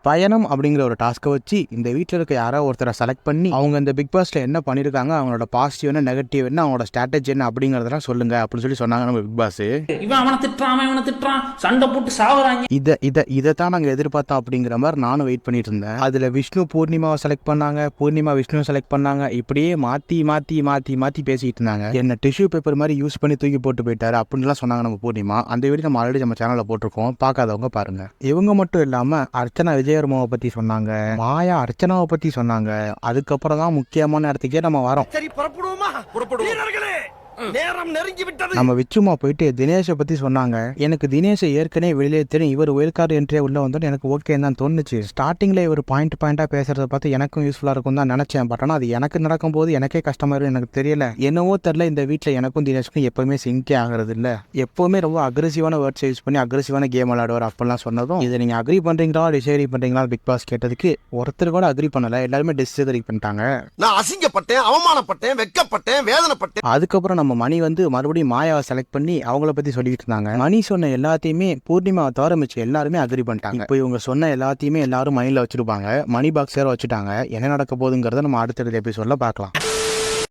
பயணம் அப்படிங்கிற ஒரு டாஸ்க்கை வச்சு இந்த வீட்டில் இருக்க யாரோ ஒருத்தரை செலக்ட் பண்ணி அவங்க இந்த பிக் பாஸ்ல என்ன பண்ணியிருக்காங்க, அவங்களோட பாசிட்டிவ் என்ன, நெகட்டிவ் என்ன, அவங்களோட ஸ்ட்ராட்டஜி என்ன அப்படிங்கிறதெல்லாம் சொல்லுங்க அப்படின்னு சொல்லி சொன்னாங்க நம்ம பிக் பாஸ். இவன் அவனை திட்டுறான், சண்டை போட்டு சாவுறாங்க. இதை தான் நாங்கள் எதிர்பார்த்தோம் அப்படிங்கிற மாதிரி நானும் வெயிட் பண்ணிட்டு இருந்தேன். அதில் விஷ்ணு பூர்ணிமாவை செலக்ட் பண்ணாங்க, பூர்ணிமா விஷ்ணுவை செலக்ட் பண்ணாங்க. இப்படியே மாற்றி பேசிட்டு இருந்தாங்க. என்ன டிஷ்யூ பேப்பர் மாதிரி யூஸ் பண்ணி தூக்கி போட்டு போயிட்டாரு அப்படின்லாம் சொன்னாங்க நம்ம பூர்ணிமா. அந்த வீடியோ நம்ம ஆல்ரெடி நம்ம சேனலில் போட்டிருக்கோம், பார்க்காதவங்க பாருங்க. இவங்க மட்டும் இல்லாமல் அர்ச்சனா விஜயவர்மாவை பற்றி சொன்னாங்க, மாயா அர்ச்சனாவை பற்றி சொன்னாங்க. அதுக்கப்புறம் தான் முக்கியமான இடத்துக்கே நம்ம வரோம். சரி புறப்படுவோமா? நேரம் நெருங்கி விட்டது. நம்ம விச்சுமா போயிட்டு தினேஷை பத்தி சொன்னாங்க. எனக்கு தினேஷை ஏற்கனவே வெளியே தெரியும், இவர் ஒயில் கார்டு என்ட்ரியா உள்ள வந்தோன்னு எனக்கு ஓகே தான் தோணுச்சு. ஸ்டார்டிங்ல இவர் பாயிண்டா பேசுறத பார்த்து எனக்கும் யூஸ்ஃபுல்லா இருக்கும் தான் நினைச்சேன். பட் ஆனால் அது எனக்கு நடக்கும் போது எனக்கே கஷ்டமா இருக்கும். எனக்கு தெரியல, என்னவோ தெரியல, இந்த வீட்டில் எனக்கும் தினேஷ்க்கும் எப்பவுமே சிங்கே ஆகிறது இல்லை. எப்பவுமே ரொம்ப அக்ரெசிவான வேர்ட்ஸ் யூஸ் பண்ணி அக்ரெசிவான கேம் விளையாடுவார் அப்படிலாம் சொன்னதும், இதை நீங்க அக்ரி பண்றீங்களா டிசைரி பண்றீங்களா பிக் பாஸ் கேட்டதுக்கு ஒருத்தர் கூட அக்ரி பண்ணல, எல்லாருமே டிஸ்அக்ரி பண்ணிட்டாங்க. நான் அசிங்கப்பட்டேன், அவமானப்பட்டேன், வெட்கப்பட்டேன், வேதனைப்பட்டேன். அதுக்கப்புறம் நம்ம மணி வந்து மறுபடியும் மாயாவை செலக்ட் பண்ணி அவங்கள பத்தி சொல்லிட்டு இருந்தாங்க. மணி சொன்ன எல்லாத்தையுமே பூர்ணிமாவை தவிர மிச்சம் எல்லாருமே அக்ரி பண்ணிட்டாங்க. இப்போ இவங்க சொன்ன எல்லாத்தையுமே எல்லாரும் மைண்ட்ல வச்சிருப்பாங்க, மணி பாக்ஸ் வேற வச்சுட்டாங்க. என்ன நடக்க போகுதுங்கிறத நம்ம அடுத்தடுத்த எபிசோட்ல பார்க்கலாம்.